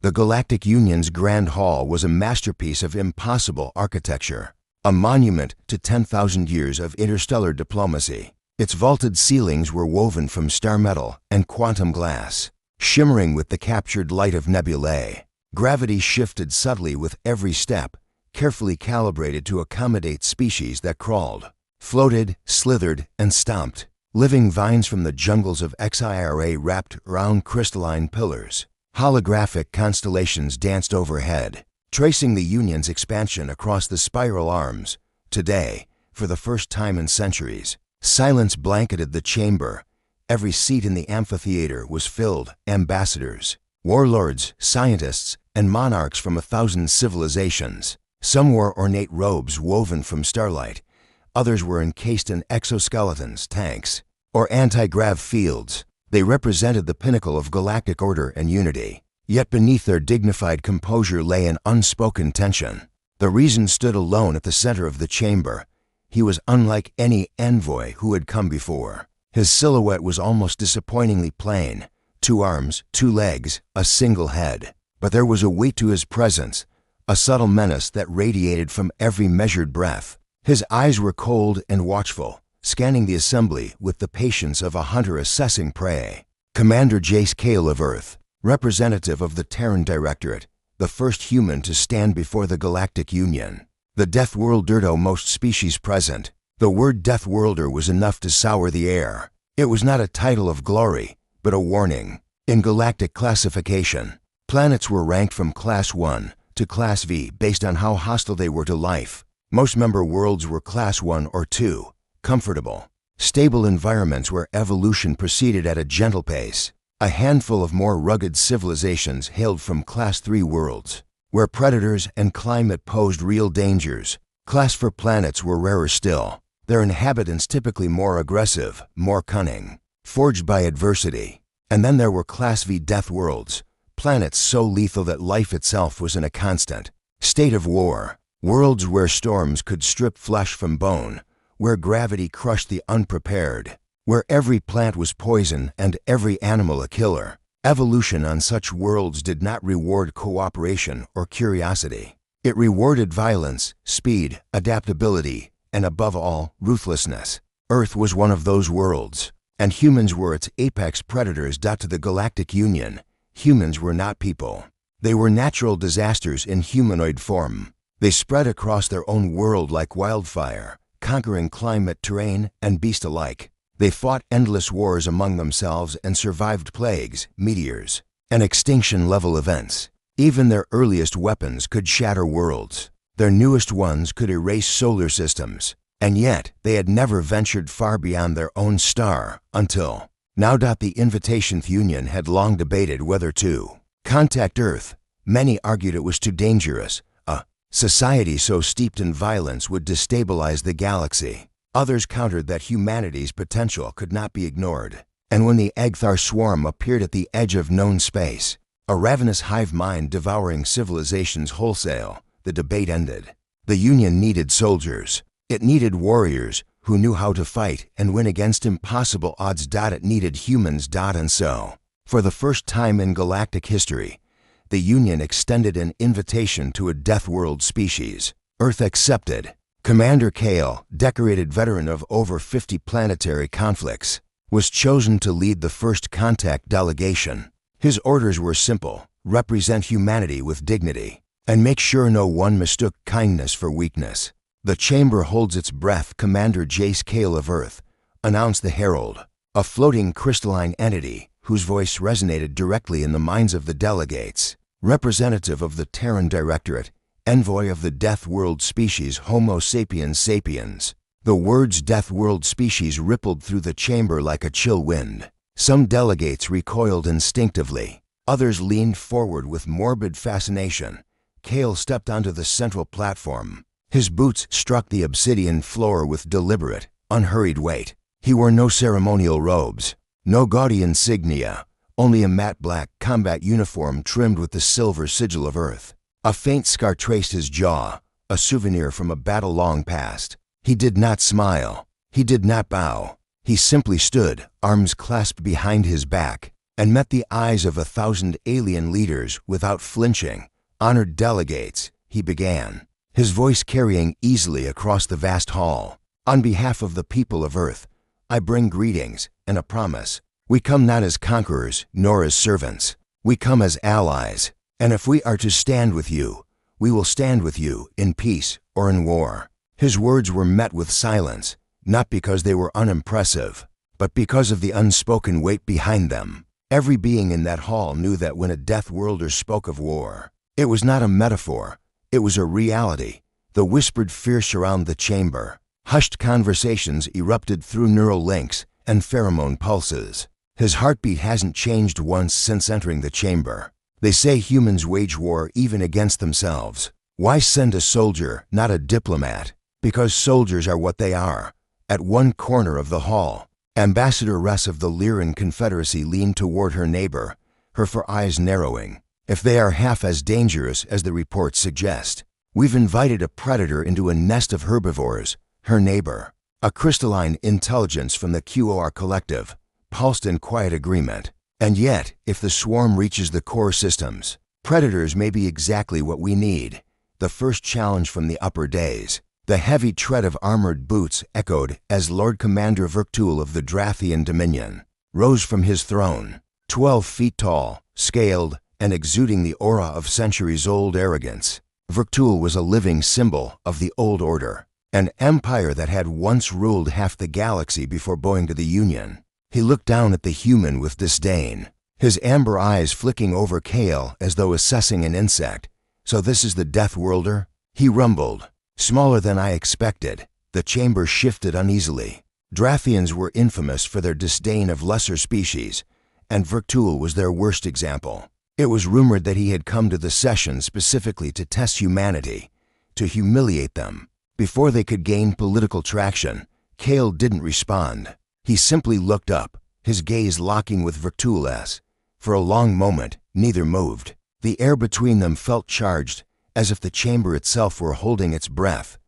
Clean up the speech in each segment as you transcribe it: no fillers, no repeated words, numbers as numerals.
The Galactic Union's Grand Hall was a masterpiece of impossible architecture, a monument to 10,000 years of interstellar diplomacy. Its vaulted ceilings were woven from star metal and quantum glass, shimmering with the captured light of nebulae. Gravity shifted subtly with every step, carefully calibrated to accommodate species that crawled, floated, slithered, and stomped. Living vines from the jungles of HFY Era wrapped around crystalline pillars. Holographic constellations danced overhead, tracing the Union's expansion across the spiral arms. Today, for the first time in centuries, silence blanketed the chamber. Every seat in the amphitheater was filled. Ambassadors, warlords, scientists, and monarchs from 1,000 civilizations. Some wore ornate robes woven from starlight. Others were encased in exoskeletons, tanks, or anti-grav fields. They represented the pinnacle of galactic order and unity. Yet beneath their dignified composure lay an unspoken tension. The Regent stood alone at the center of the chamber. He was unlike any envoy who had come before. His silhouette was almost disappointingly plain. 2 arms, 2 legs, a single head. But there was a weight to his presence, a subtle menace that radiated from every measured breath. His eyes were cold and watchful, scanning the assembly with the patience of a hunter assessing prey. Commander Jace Kale of Earth, representative of the Terran Directorate, the first human to stand before the Galactic Union. The Deathworlder, most species present. The word Deathworlder was enough to sour the air. It was not a title of glory, but a warning. In galactic classification, planets were ranked from Class 1 to Class V based on how hostile they were to life. Most member worlds were Class 1 or 2, comfortable, stable environments where evolution proceeded at a gentle pace. A handful of more rugged civilizations hailed from Class 3 worlds, where predators and climate posed real dangers. Class 4 planets were rarer still, their inhabitants typically more aggressive, more cunning, forged by adversity. And then there were Class V death worlds, planets so lethal that life itself was in a constant state of war. Worlds where storms could strip flesh from bone, where gravity crushed the unprepared, where every plant was poison and every animal a killer. Evolution on such worlds did not reward cooperation or curiosity. It rewarded violence, speed, adaptability, and above all, ruthlessness. Earth was one of those worlds, and humans were its apex predators. To the Galactic Union, humans were not people. They were natural disasters in humanoid form. They spread across their own world like wildfire, conquering climate, terrain, and beast alike. They fought endless wars among themselves and survived plagues, meteors, and extinction-level events. Even their earliest weapons could shatter worlds. Their newest ones could erase solar systems. And yet, they had never ventured far beyond their own star until now. The Invitationth Union had long debated whether to contact Earth. Many argued it was too dangerous. Society so steeped in violence would destabilize the galaxy. Others countered that humanity's potential could not be ignored. And when the Egthar swarm appeared at the edge of known space, a ravenous hive mind devouring civilizations wholesale, the debate ended. The Union needed soldiers. It needed warriors who knew how to fight and win against impossible odds. It needed humans. And so, for the first time in galactic history, the Union extended an invitation to a Deathworld species. Earth accepted. Commander Kale, decorated veteran of over 50 planetary conflicts, was chosen to lead the first contact delegation. His orders were simple: represent humanity with dignity, and make sure no one mistook kindness for weakness. The chamber holds its breath. Commander Jace Kale of Earth, announced the Herald, a floating crystalline entity whose voice resonated directly in the minds of the delegates. Representative of the Terran Directorate, envoy of the Death World species Homo sapiens sapiens. The words Death World species rippled through the chamber like a chill wind. Some delegates recoiled instinctively. Others leaned forward with morbid fascination. Kale stepped onto the central platform. His boots struck the obsidian floor with deliberate, unhurried weight. He wore no ceremonial robes, no gaudy insignia, only a matte black combat uniform trimmed with the silver sigil of Earth. A faint scar traced his jaw, a souvenir from a battle long past. He did not smile. He did not bow. He simply stood, arms clasped behind his back, and met the eyes of 1,000 alien leaders without flinching. "Honored delegates," he began, his voice carrying easily across the vast hall. "On behalf of the people of Earth, I bring greetings and a promise. We come not as conquerors nor as servants. We come as allies, and if we are to stand with you, we will stand with you in peace or in war." His words were met with silence, not because they were unimpressive, but because of the unspoken weight behind them. Every being in that hall knew that when a Deathworlder spoke of war, it was not a metaphor, it was a reality. The whispered fierce around the chamber. Hushed conversations erupted through neural links and pheromone pulses. His heartbeat hasn't changed once since entering the chamber. They say humans wage war even against themselves. Why send a soldier, not a diplomat? Because soldiers are what they are. At one corner of the hall, Ambassador Ress of the Lyran Confederacy leaned toward her neighbor, her four eyes narrowing. "If they are half as dangerous as the reports suggest, we've invited a predator into a nest of herbivores," her neighbor, a crystalline intelligence from the QOR collective, pulsed in quiet agreement. "And yet, if the swarm reaches the core systems, predators may be exactly what we need." The first challenge from the upper days. The heavy tread of armored boots echoed as Lord Commander Vertul of the Drathian Dominion rose from his throne, 12 feet tall, scaled, and exuding the aura of centuries-old arrogance. Vertul was a living symbol of the Old Order, an empire that had once ruled half the galaxy before going to the Union. He looked down at the human with disdain, his amber eyes flicking over Kale as though assessing an insect. "So this is the Deathworlder?" he rumbled. "Smaller than I expected." The chamber shifted uneasily. Drathians were infamous for their disdain of lesser species, and Vertul was their worst example. It was rumored that he had come to the session specifically to test humanity, to humiliate them. Before they could gain political traction, Kale didn't respond. He simply looked up, his gaze locking with Vertul's. For a long moment, neither moved. The air between them felt charged, as if the chamber itself were holding its breath.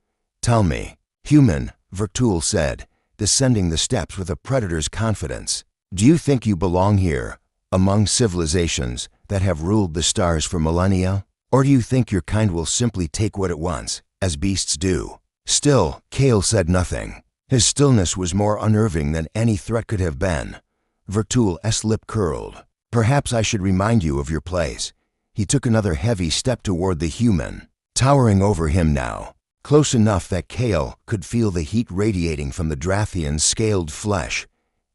"Tell me, human," Vertul said, descending the steps with a predator's confidence. "Do you think you belong here, among civilizations that have ruled the stars for millennia? Or do you think your kind will simply take what it wants, as beasts do?" Still, Kale said nothing. His stillness was more unnerving than any threat could have been. Vertul's lip curled. "Perhaps I should remind you of your place." He took another heavy step toward the human, towering over him now, close enough that Kale could feel the heat radiating from the Drathian's scaled flesh.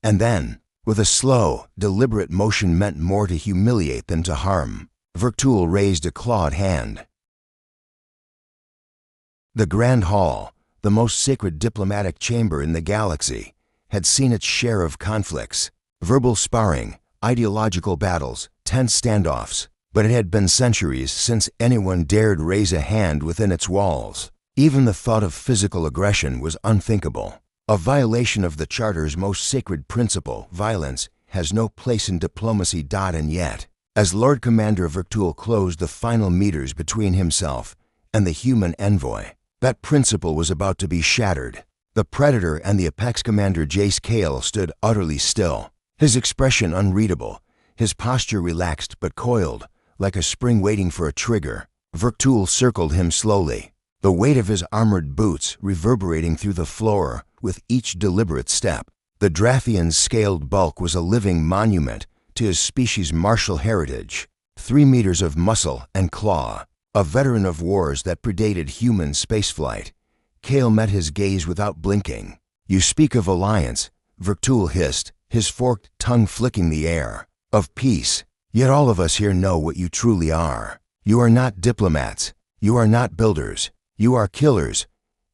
And then, with a slow, deliberate motion meant more to humiliate than to harm, Vertul raised a clawed hand. The Grand Hall, the most sacred diplomatic chamber in the galaxy, had seen its share of conflicts, verbal sparring, ideological battles, tense standoffs. But it had been centuries since anyone dared raise a hand within its walls. Even the thought of physical aggression was unthinkable. A violation of the Charter's most sacred principle, violence, has no place in diplomacy. And yet, as Lord Commander Vertul closed the final meters between himself and the human envoy, that principle was about to be shattered. The Predator and the Apex Commander Jace Kale stood utterly still, his expression unreadable, his posture relaxed but coiled, like a spring waiting for a trigger. Vertul circled him slowly, the weight of his armored boots reverberating through the floor with each deliberate step. The Drathian's scaled bulk was a living monument to his species' martial heritage. 3 meters of muscle and claw, a veteran of wars that predated human spaceflight. Kale met his gaze without blinking. "You speak of alliance," Vertul hissed, his forked tongue flicking the air. "Of peace. Yet all of us here know what you truly are. You are not diplomats. You are not builders. You are killers."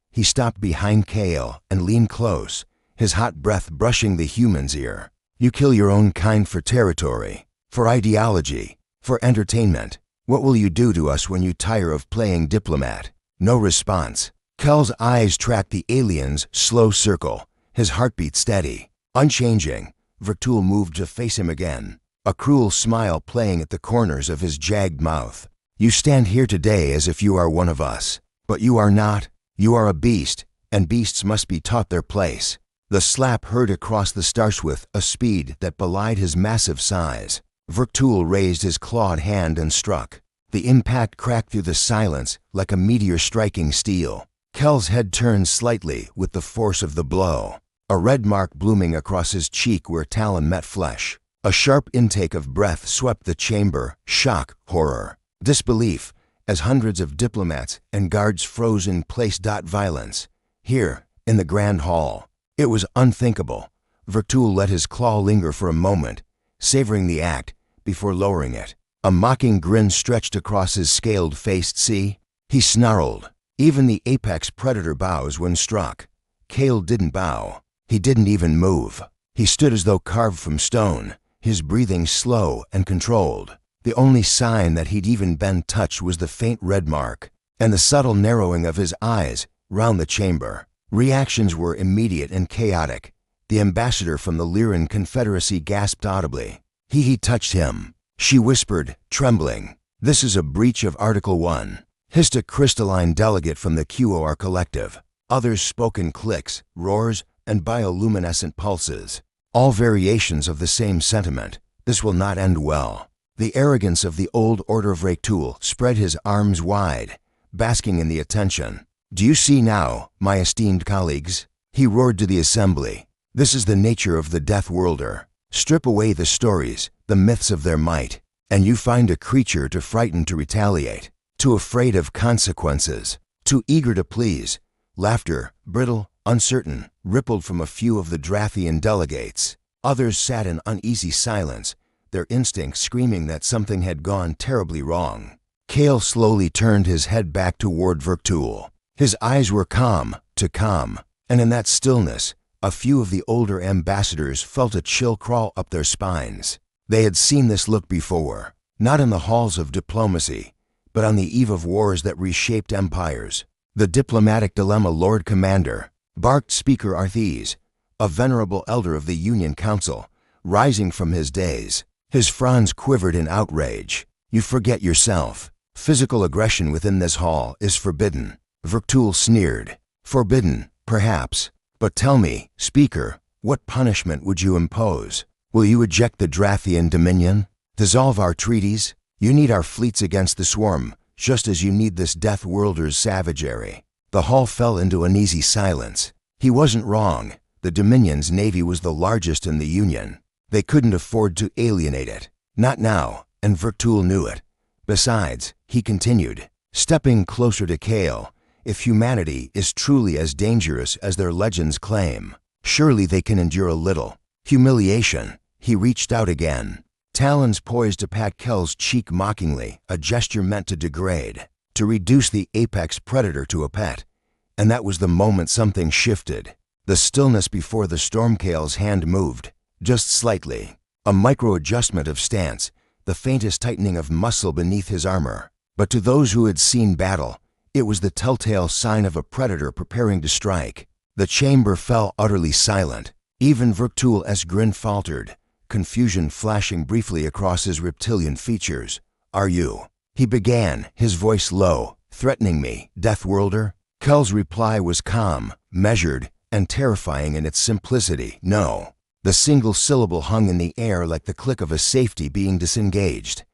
He stopped behind Kale and leaned close, his hot breath brushing the human's ear. "You kill your own kind for territory, for ideology, for entertainment. What will you do to us when you tire of playing diplomat?" No response. Kale's eyes tracked the alien's slow circle, his heartbeat steady, unchanging. Vertul moved to face him again, a cruel smile playing at the corners of his jagged mouth. "You stand here today as if you are one of us, but you are not. You are a beast, and beasts must be taught their place." The slap heard across the stars with a speed that belied his massive size. Vertul raised his clawed hand and struck. The impact cracked through the silence like a meteor striking steel. Kel's head turned slightly with the force of the blow, a red mark blooming across his cheek where talon met flesh. A sharp intake of breath swept the chamber, shock, horror, disbelief, as hundreds of diplomats and guards froze in place. Violence. Here, in the Grand Hall. It was unthinkable. Vertul let his claw linger for a moment, savoring the act, before lowering it. A mocking grin stretched across his scaled face. See? He snarled. Even the apex predator bows when struck. Kale didn't bow. He didn't even move. He stood as though carved from stone, his breathing slow and controlled. The only sign that he'd even been touched was the faint red mark, and the subtle narrowing of his eyes round the chamber. Reactions were immediate and chaotic. The ambassador from the Lyran Confederacy gasped audibly. He touched him. She whispered, trembling. This is a breach of Article 1. Hissed a crystalline delegate from the QOR collective. Others spoke in clicks, roars, and bioluminescent pulses. All variations of the same sentiment. This will not end well. The arrogance of the old order of Vertul spread his arms wide, basking in the attention. Do you see now, my esteemed colleagues? He roared to the assembly. This is the nature of the Deathworlder. Strip away the stories, the myths of their might, and you find a creature too frightened to retaliate, too afraid of consequences, too eager to please. Laughter, brittle, uncertain, rippled from a few of the Drathian delegates. Others sat in uneasy silence, their instincts screaming that something had gone terribly wrong. Kale slowly turned his head back toward Vertul. His eyes were calm, and in that stillness, a few of the older ambassadors felt a chill crawl up their spines. They had seen this look before, not in the halls of diplomacy, but on the eve of wars that reshaped empires. The diplomatic dilemma. Lord Commander, barked Speaker Arthes, a venerable elder of the Union Council, rising from his daze. His fronds quivered in outrage. You forget yourself. Physical aggression within this hall is forbidden. Vertul sneered. Forbidden, perhaps. But tell me, Speaker, what punishment would you impose? Will you eject the Drathian Dominion? Dissolve our treaties? You need our fleets against the swarm, just as you need this Deathworlder's savagery. The hall fell into uneasy silence. He wasn't wrong. The Dominion's navy was the largest in the Union. They couldn't afford to alienate it. Not now, and Vertul knew it. Besides, he continued, stepping closer to Kale, if humanity is truly as dangerous as their legends claim, surely they can endure a little humiliation. He reached out again, talons poised to pat Kel's cheek mockingly, a gesture meant to degrade, to reduce the apex predator to a pet. And that was the moment something shifted. The stillness before the storm. Kale's hand moved, just slightly, a micro-adjustment of stance, the faintest tightening of muscle beneath his armor. But to those who had seen battle, it was the telltale sign of a predator preparing to strike. The chamber fell utterly silent. Even Vertul's grin faltered, confusion flashing briefly across his reptilian features. Are you? He began, his voice low, threatening me, Deathworlder? Kel's reply was calm, measured, and terrifying in its simplicity. No. The single syllable hung in the air like the click of a safety being disengaged.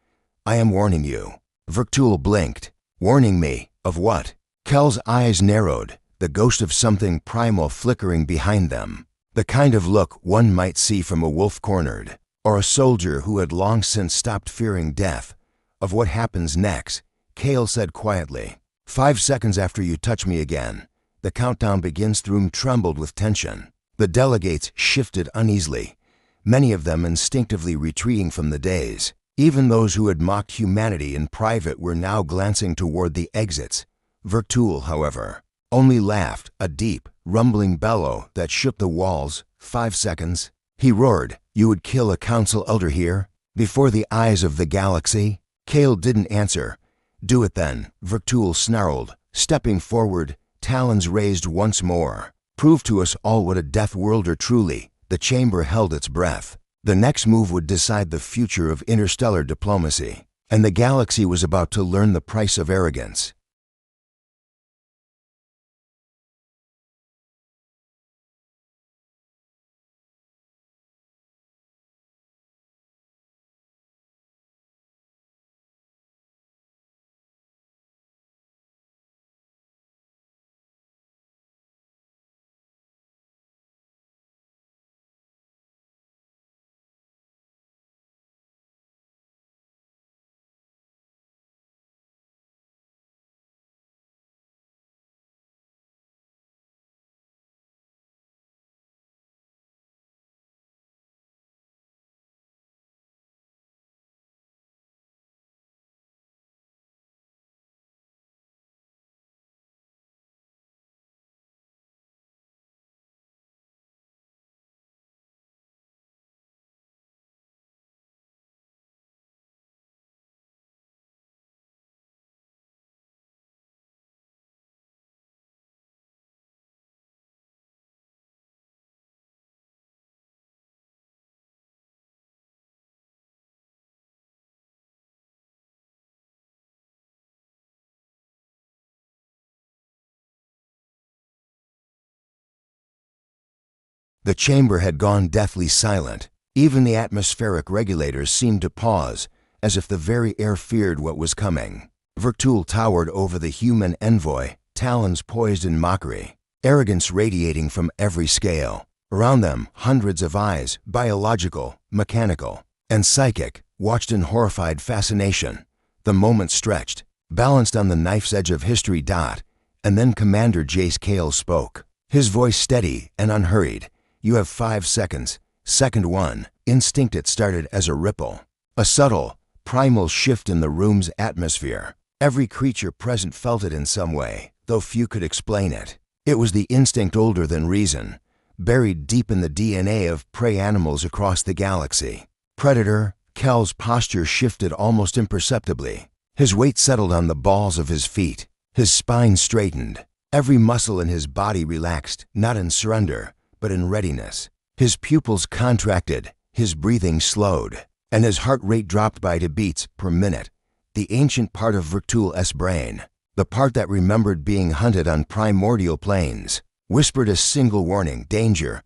I am warning you. Vertul blinked. Warning me? Of what? Kel's eyes narrowed, the ghost of something primal flickering behind them. The kind of look one might see from a wolf cornered, or a soldier who had long since stopped fearing death. Of what happens next, Kale said quietly. 5 seconds after you touch me again. The countdown begins. The room trembled with tension. The delegates shifted uneasily, many of them instinctively retreating from the daze. Even those who had mocked humanity in private were now glancing toward the exits. Vertul, however, only laughed, a deep, rumbling bellow that shook the walls. 5 seconds. He roared, you would kill a council elder here? Before the eyes of the galaxy? Kale didn't answer. Do it then, Vertul snarled, stepping forward, talons raised once more. Prove to us all what a Deathworlder truly. The chamber held its breath. The next move would decide the future of interstellar diplomacy, and the galaxy was about to learn the price of arrogance. The chamber had gone deathly silent. Even the atmospheric regulators seemed to pause, as if the very air feared what was coming. Vertul towered over the human envoy, talons poised in mockery, arrogance radiating from every scale. Around them, hundreds of eyes, biological, mechanical, and psychic, watched in horrified fascination. The moment stretched, balanced on the knife's edge of history. And then Commander Jace Kale spoke. His voice steady and unhurried. "You have 5 seconds. Second 1. Instinct." It started as a ripple. A subtle, primal shift in the room's atmosphere. Every creature present felt it in some way, though few could explain it. It was the instinct older than reason, buried deep in the DNA of prey animals across the galaxy. Predator, Kel's posture shifted almost imperceptibly. His weight settled on the balls of his feet. His spine straightened. Every muscle in his body relaxed, not in surrender, but in readiness. His pupils contracted, his breathing slowed, and his heart rate dropped by 2 beats per minute. The ancient part of Vertul's brain, the part that remembered being hunted on primordial plains, whispered a single warning: danger.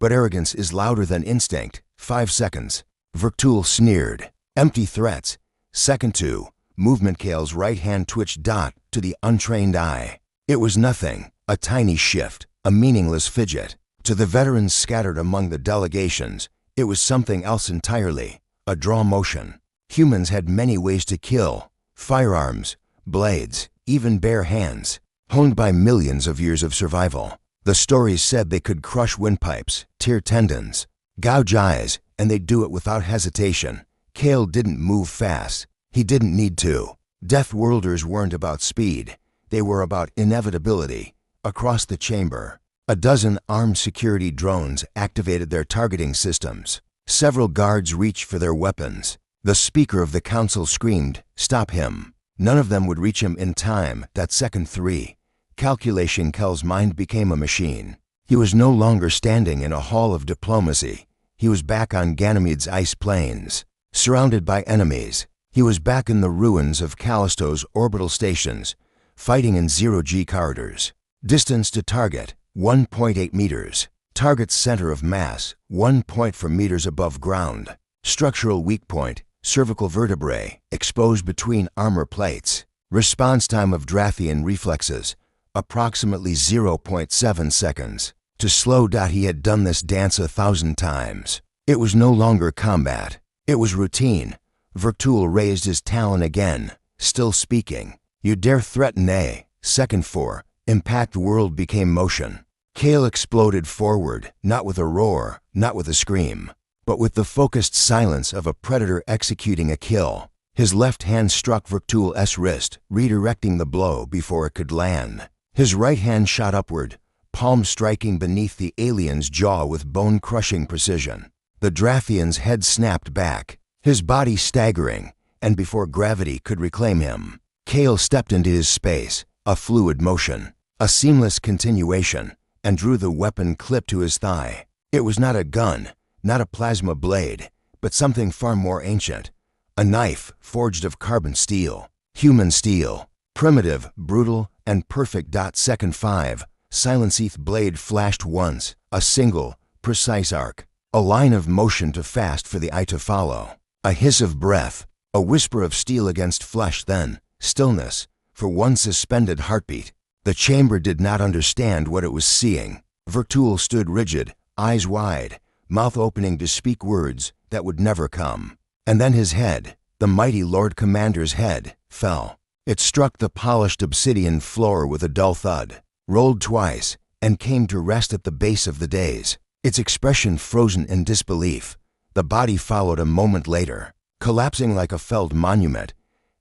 But arrogance is louder than instinct. 5 seconds. Vertul sneered. Empty threats. Second 2. Movement. Kale's right hand twitched. To the untrained eye, it was nothing, a tiny shift, a meaningless fidget. To the veterans scattered among the delegations, it was something else entirely, a draw motion. Humans had many ways to kill: firearms, blades, even bare hands, honed by millions of years of survival. The stories said they could crush windpipes, tear tendons, gouge eyes, and they'd do it without hesitation. Kale didn't move fast. He didn't need to. Deathworlders weren't about speed. They were about inevitability. Across the chamber, a dozen armed security drones activated their targeting systems. Several guards reached for their weapons. The Speaker of the Council screamed, "Stop him." None of them would reach him in time. That second 3. Calculation. Kel's mind became a machine. He was no longer standing in a hall of diplomacy. He was back on Ganymede's ice plains, surrounded by enemies. He was back in the ruins of Callisto's orbital stations, fighting in 0G corridors. Distance to target, 1.8 meters. Target's center of mass, 1.4 meters above ground. Structural weak point, cervical vertebrae, exposed between armor plates. Response time of Drathian reflexes, approximately 0.7 seconds. To slow. He had done this dance 1,000 times. It was no longer combat. It was routine. Vertul raised his talon again, still speaking. "You dare threaten A." Second 4. Impact. World became motion. Kale exploded forward, not with a roar, not with a scream, but with the focused silence of a predator executing a kill. His left hand struck Vertul's wrist, redirecting the blow before it could land. His right hand shot upward, palm striking beneath the alien's jaw with bone-crushing precision. The Drathian's head snapped back, his body staggering, and before gravity could reclaim him, Kale stepped into his space, a fluid motion, a seamless continuation, and drew the weapon clipped to his thigh. It was not a gun, not a plasma blade, but something far more ancient. A knife forged of carbon steel, human steel, primitive, brutal, and perfect. Second 5. Silenceeth blade flashed once, a single, precise arc, a line of motion too fast for the eye to follow. A hiss of breath, a whisper of steel against flesh, then stillness for one suspended heartbeat. The chamber did not understand what it was seeing. Vertul stood rigid, eyes wide, mouth opening to speak words that would never come. And then his head, the mighty Lord Commander's head, fell. It struck the polished obsidian floor with a dull thud, rolled twice, and came to rest at the base of the dais, its expression frozen in disbelief. The body followed a moment later, collapsing like a felled monument.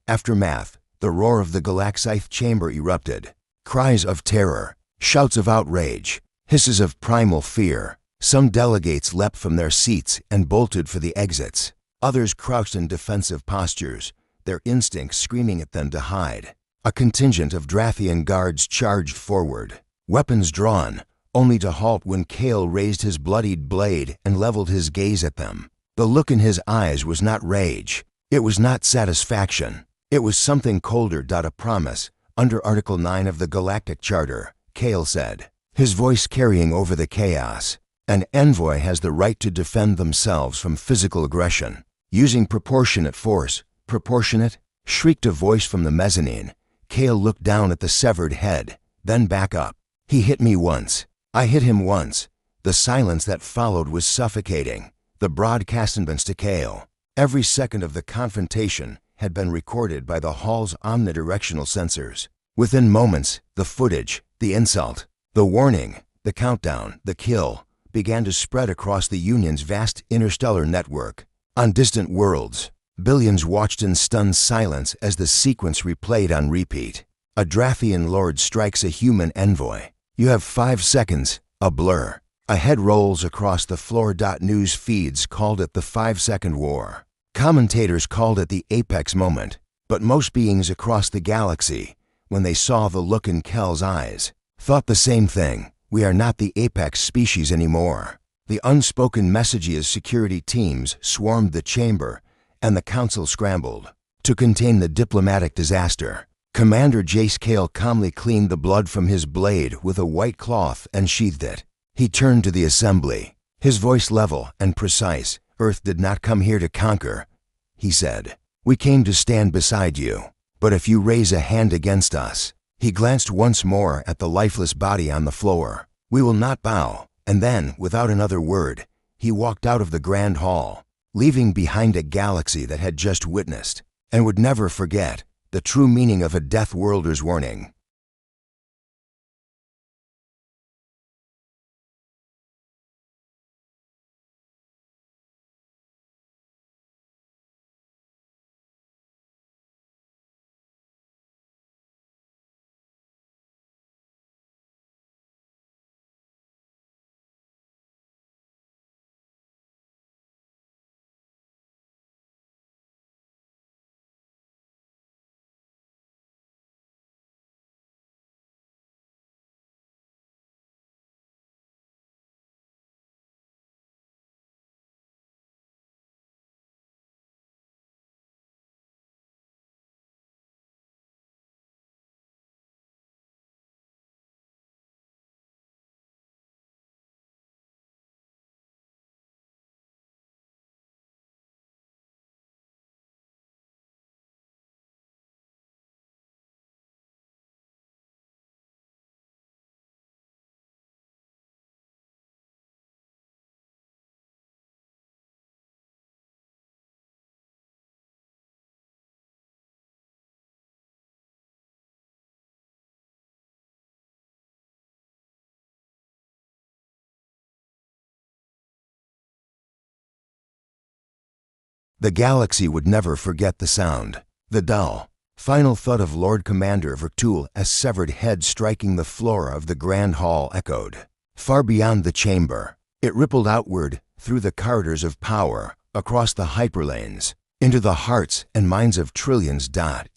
Aftermath, the roar of the Galaxite chamber erupted. Cries of terror, shouts of outrage, hisses of primal fear. Some delegates leapt from their seats and bolted for the exits. Others crouched in defensive postures, their instincts screaming at them to hide. A contingent of Drathian guards charged forward, weapons drawn, only to halt when Kale raised his bloodied blade and leveled his gaze at them. The look in his eyes was not rage. It was not satisfaction. It was something colder. A promise, under Article 9 of the Galactic Charter, Kale said, his voice carrying over the chaos. An envoy has the right to defend themselves from physical aggression, using proportionate force. Proportionate? Shrieked a voice from the mezzanine. Cale looked down at the severed head, then back up. He hit me once. I hit him once. The silence that followed was suffocating. The broadcastments to Cale. Every second of the confrontation had been recorded by the hall's omnidirectional sensors. Within moments, the footage, the insult, the warning, the countdown, the kill, began to spread across the Union's vast interstellar network. On distant worlds, billions watched in stunned silence as the sequence replayed on repeat. A Drathian lord strikes a human envoy. You have 5 seconds, a blur. A head rolls across the floor. News feeds called it the 5-second war. Commentators called it the apex moment. But most beings across the galaxy, when they saw the look in Kel's eyes, thought the same thing. We are not the apex species anymore. The unspoken messages security teams swarmed the chamber, and the council scrambled. To contain the diplomatic disaster, Commander Jace Cale calmly cleaned the blood from his blade with a white cloth and sheathed it. He turned to the assembly, his voice level and precise. Earth did not come here to conquer, he said. We came to stand beside you. But if you raise a hand against us, he glanced once more at the lifeless body on the floor. We will not bow. And then, without another word, he walked out of the grand hall, leaving behind a galaxy that had just witnessed, and would never forget, the true meaning of a Deathworlder's warning. The galaxy would never forget the sound, the dull, final thud of Lord Commander Vertul as severed head striking the floor of the grand hall echoed. Far beyond the chamber, it rippled outward through the corridors of power, across the hyperlanes, into the hearts and minds of trillions.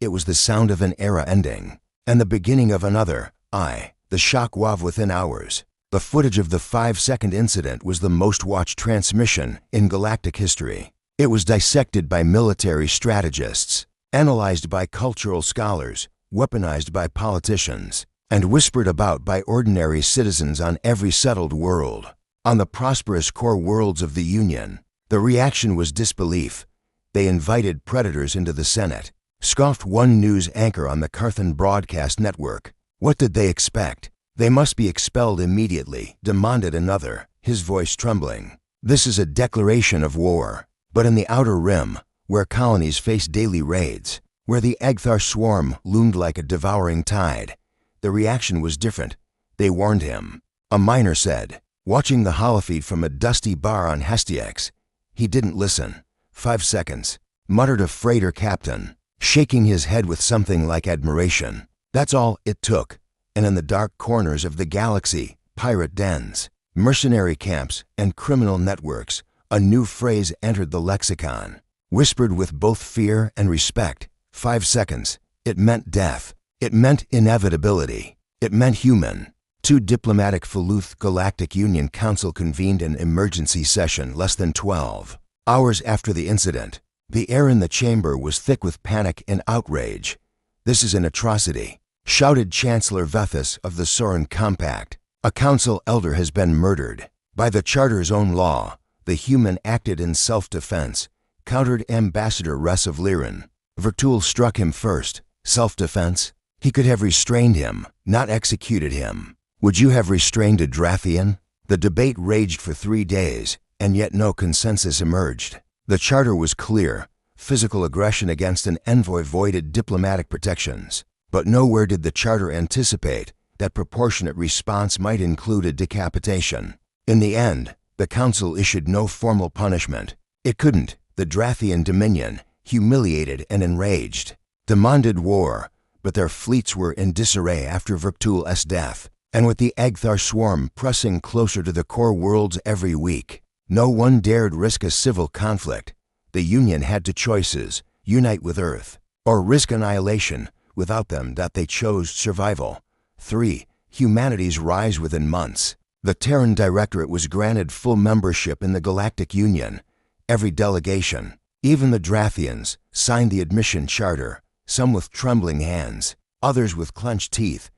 It was the sound of an era ending, and the beginning of another. The shockwave within hours. The footage of the 5-second incident was the most watched transmission in galactic history. It was dissected by military strategists, analyzed by cultural scholars, weaponized by politicians, and whispered about by ordinary citizens on every settled world. On the prosperous core worlds of the Union, the reaction was disbelief. They invited predators into the Senate, scoffed one news anchor on the Carthan broadcast network. What did they expect? They must be expelled immediately, demanded another, his voice trembling. This is a declaration of war. But in the outer rim, where colonies faced daily raids, where the Agthar swarm loomed like a devouring tide, the reaction was different. They warned him. A miner said, watching the holofeed from a dusty bar on Hestiex. He didn't listen. 5 seconds, muttered a freighter captain, shaking his head with something like admiration. That's all it took. And in the dark corners of the galaxy, pirate dens, mercenary camps, and criminal networks, a new phrase entered the lexicon, whispered with both fear and respect. 5 seconds. It meant death. It meant inevitability. It meant human. 2 diplomatic Faluth Galactic Union Council convened an emergency session less than 12 hours after the incident. The air in the chamber was thick with panic and outrage. This is an atrocity, shouted Chancellor Vethus of the Soren Compact. A council elder has been murdered. By the Charter's own law, the human acted in self-defense, countered Ambassador Ress of Lyran. Vertul struck him first. Self-defense? He could have restrained him, not executed him. Would you have restrained a Drathian? The debate raged for 3 days, and yet no consensus emerged. The Charter was clear: physical aggression against an envoy voided diplomatic protections. But nowhere did the Charter anticipate that proportionate response might include a decapitation. In the end, the Council issued no formal punishment. It couldn't. The Drathian Dominion, humiliated and enraged, demanded war, but their fleets were in disarray after Vertul's death, and with the Agthar swarm pressing closer to the core worlds every week, no one dared risk a civil conflict. The Union had two choices: unite with Earth, or risk annihilation. Without them, they chose survival. 3. Humanity's rise within months. The Terran Directorate was granted full membership in the Galactic Union. Every delegation, even the Drathians, signed the admission charter, some with trembling hands, others with clenched teeth.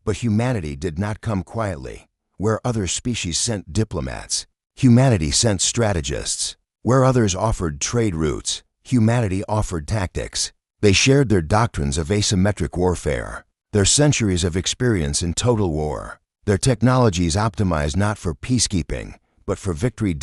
But humanity did not come quietly. Where other species sent diplomats, humanity sent strategists. Where others offered trade routes, humanity offered tactics. They shared their doctrines of asymmetric warfare, their centuries of experience in total war, their technologies optimized not for peacekeeping, but for victory.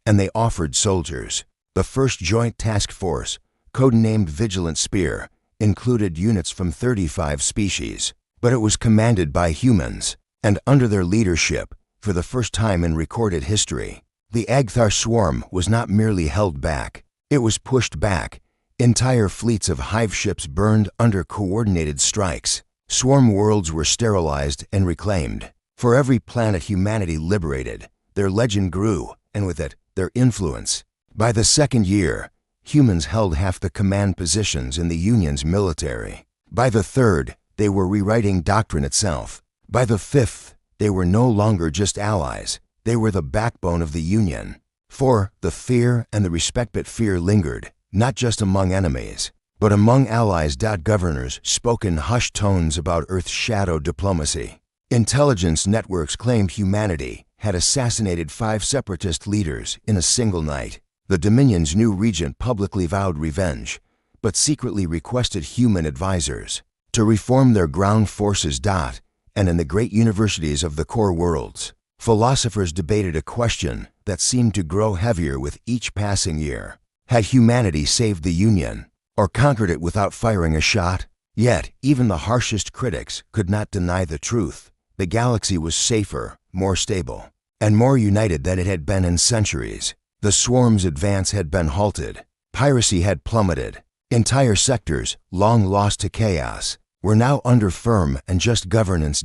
And they offered soldiers. The first Joint Task Force, codenamed Vigilant Spear, included units from 35 species, but it was commanded by humans, and under their leadership, for the first time in recorded history, the Agthar swarm was not merely held back, it was pushed back. Entire fleets of hive ships burned under coordinated strikes. Swarm worlds were sterilized and reclaimed. For every planet humanity liberated, their legend grew, and with it, their influence. By the second year, humans held half the command positions in the Union's military. By the third, they were rewriting doctrine itself. By the fifth, they were no longer just allies. They were the backbone of the Union. For the fear and the respect but fear lingered, not just among enemies, but among allies. Governors spoke in hushed tones about Earth's shadow diplomacy. Intelligence networks claimed humanity had assassinated 5 separatist leaders in a single night. The Dominion's new regent publicly vowed revenge, but secretly requested human advisors to reform their ground forces. And in the great universities of the core worlds, philosophers debated a question that seemed to grow heavier with each passing year. Had humanity saved the Union, or conquered it without firing a shot? Yet, even the harshest critics could not deny the truth. The galaxy was safer, more stable, and more united than it had been in centuries. The swarm's advance had been halted. Piracy had plummeted. Entire sectors, long lost to chaos, were now under firm and just governance.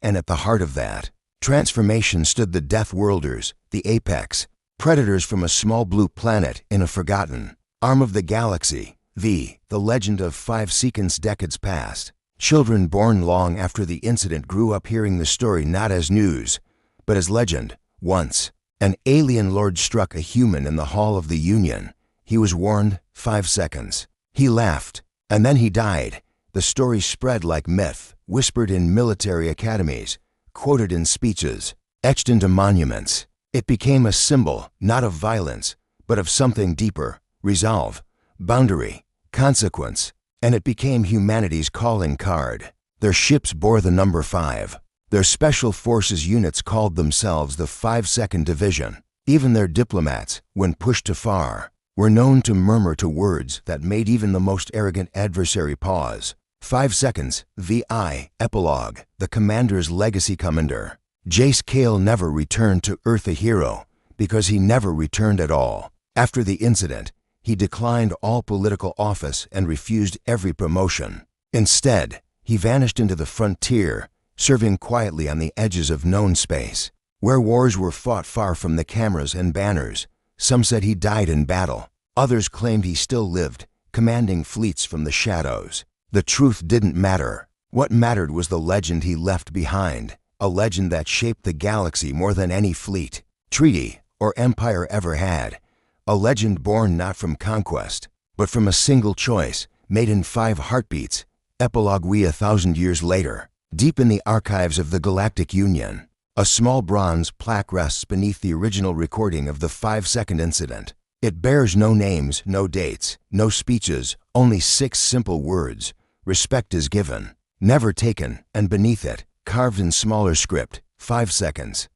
And at the heart of that transformation stood the Deathworlders, the apex, predators from a small blue planet in a forgotten arm of the galaxy. The legend of 5 sequence decades past. Children born long after the incident grew up hearing the story not as news, but as legend. Once, an alien lord struck a human in the hall of the Union. He was warned. 5 seconds. He laughed, and then he died. The story spread like myth, whispered in military academies, quoted in speeches, etched into monuments. It became a symbol, not of violence, but of something deeper: resolve, boundary, consequence. And it became humanity's calling card. Their ships bore the number 5. Their special forces units called themselves the 5-Second Division. Even their diplomats, when pushed too far, were known to murmur to words that made even the most arrogant adversary pause. 5 seconds, VI, Epilogue, the commander's legacy commander. Jace Kale never returned to Earth a hero, because he never returned at all. After the incident, he declined all political office and refused every promotion. Instead, he vanished into the frontier, serving quietly on the edges of known space, where wars were fought far from the cameras and banners. Some said he died in battle. Others claimed he still lived, commanding fleets from the shadows. The truth didn't matter. What mattered was the legend he left behind, a legend that shaped the galaxy more than any fleet, treaty, or empire ever had. A legend born not from conquest, but from a single choice, made in 5 heartbeats. Epilogue. 1,000 years later, deep in the archives of the Galactic Union, A small bronze plaque rests beneath the original recording of the 5-second incident. It bears no names, no dates, no speeches, only 6 simple words. Respect is given, never taken, and beneath it, carved in smaller script, 5 seconds.